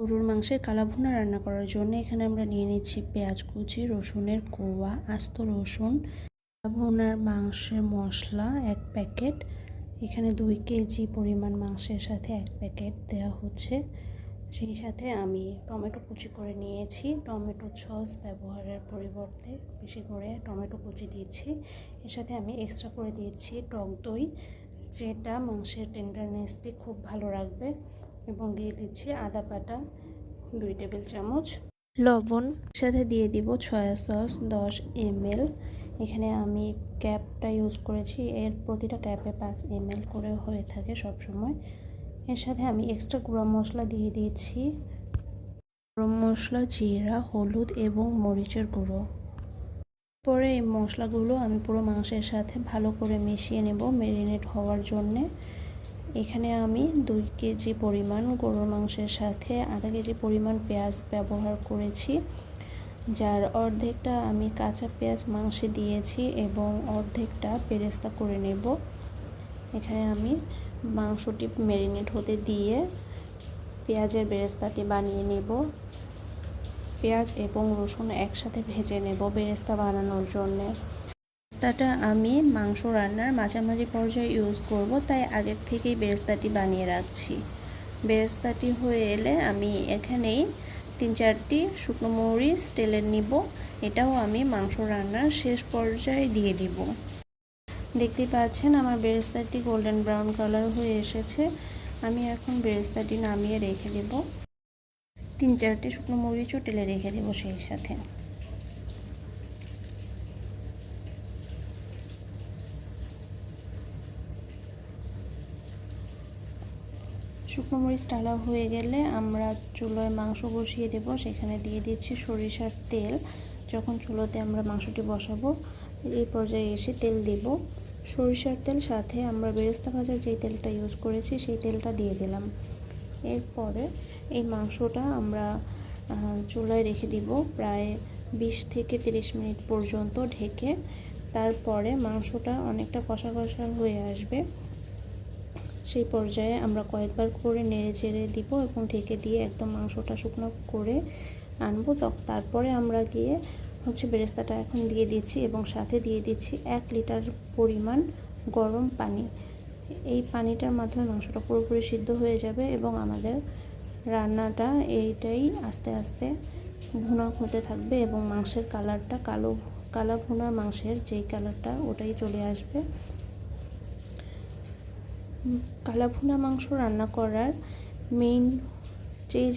গরুর মাংসের কালা ভুনা রান্না করার জন্য এখানে আমরা নিয়ে নিচ্ছি পেঁয়াজ কুচি, রসুনের কোয়া, আস্ত রসুন, কালা ভুনার মাংসের মশলা 1 প্যাকেট। এখানে 2 কেজি পরিমাণ মাংসের সাথে 1 প্যাকেট দেওয়া হচ্ছে। সেই সাথে আমি টমেটো কুচি করে নিয়েছি। টমেটো সস ব্যবহারের পরিবর্তে বেশি করে টমেটো কুচি দিচ্ছি। এর সাথে আমি এক্সট্রা করে দিচ্ছি টক দই, যেটা মাংসের টেন্ডারনেসটি খুব ভালো রাখবে, এবং দিয়ে দিচ্ছি আদা বাটা 2 টেবিল চামচ, লবণ। সাথে দিয়ে দিব সয়া সস 10 ml। এখানে আমি ক্যাপটা ইউজ করেছি, এর প্রতিটা ক্যাপে 5 ml করে হয়ে থাকে সব সময়। এর সাথে আমি এক্সট্রা গুঁড়া মশলা দিয়ে দিয়েছি, গরম মশলা, জিরা, হলুদ এবং মরিচের গুঁড়ো। পরে এই মশলাগুলো আমি পুরো মাংসের সাথে ভালো করে মিশিয়ে নেব ম্যারিনেট হওয়ার জন্যে। এখানে আমি 2 কেজি পরিমাণ গরুর মাংসের সাথে আধা কেজি পরিমাণ পেঁয়াজ ব্যবহার করেছি, যার অর্ধেকটা আমি কাঁচা পেঁয়াজ মাংসে দিয়েছি এবং অর্ধেকটা বেরেস্তা করে নেব। এখানে আমি মাংসটি ম্যারিনেট হতে দিয়ে পেঁয়াজের বেরেস্তাটি বানিয়ে নেব। পেঁয়াজ এবং রসুন একসাথে ভেজে নেব বেরেস্তা বানানোর জন্যে। বেরেস্তাটা আমি মাংস রান্নার মাঝামাঝি পর্যায়ে ইউজ করব, তাই আগের থেকেই বেরেস্তাটি বানিয়ে রাখছি। বেরেস্তাটি হয়ে এলে আমি এখানেই 3-4টি শুকনো মরিচ তেলে নিব। এটাও আমি মাংস রান্নার শেষ পর্যায়ে দিয়ে দিব। দেখতে পাচ্ছেন আমার বেরেস্তাটি গোল্ডেন ব্রাউন কালার হয়ে এসেছে। আমি এখন বেরেস্তাটি নামিয়ে রেখে দেব। 3-4টি শুকনো মরিচও তেলে রেখে দেব সেই সাথে। শুকনো মরিচ টালা হয়ে গেলে আমরা চুলায় মাংস বসিয়ে দেব। সেখানে দিয়ে দিচ্ছি সরিষার তেল। যখন চুলোতে আমরা মাংসটি বসাবো এই পর্যায়ে এসে তেল দেব। সরিষার তেল সাথে আমরা বেরেস্তা ভাজার যেই তেলটা ইউজ করেছি সেই তেলটা দিয়ে দিলাম। এরপরে এই মাংসটা আমরা চুলায় রেখে দিব প্রায় 20 থেকে 30 মিনিট পর্যন্ত ঢেকে। তারপরে মাংসটা অনেকটা কষা কষা হয়ে আসবে। সেই পর্যায়ে আমরা কয়েকবার করে নেড়ে চেড়ে দিব এবং ঢেকে দিয়ে একদম মাংসটা শুকনো করে আনবো। তারপরে আমরা গিয়ে বেরেস্তাটা এখন দিয়ে দিচ্ছি এবং সাথে দিয়ে দিচ্ছি 1 লিটার পরিমাণ গরম পানি। এই পানিটার মাধ্যমে মাংসটা পুরোপুরি সিদ্ধ হয়ে যাবে এবং আমাদের রান্নাটা এইটাই আস্তে আস্তে ভুনা হতে থাকবে এবং মাংসের কালারটা কালা ভুনা মাংসের যেই কালারটা ওটাই চলে আসবে। কালা ভুনা মাংস রান্না করার মেইন যেই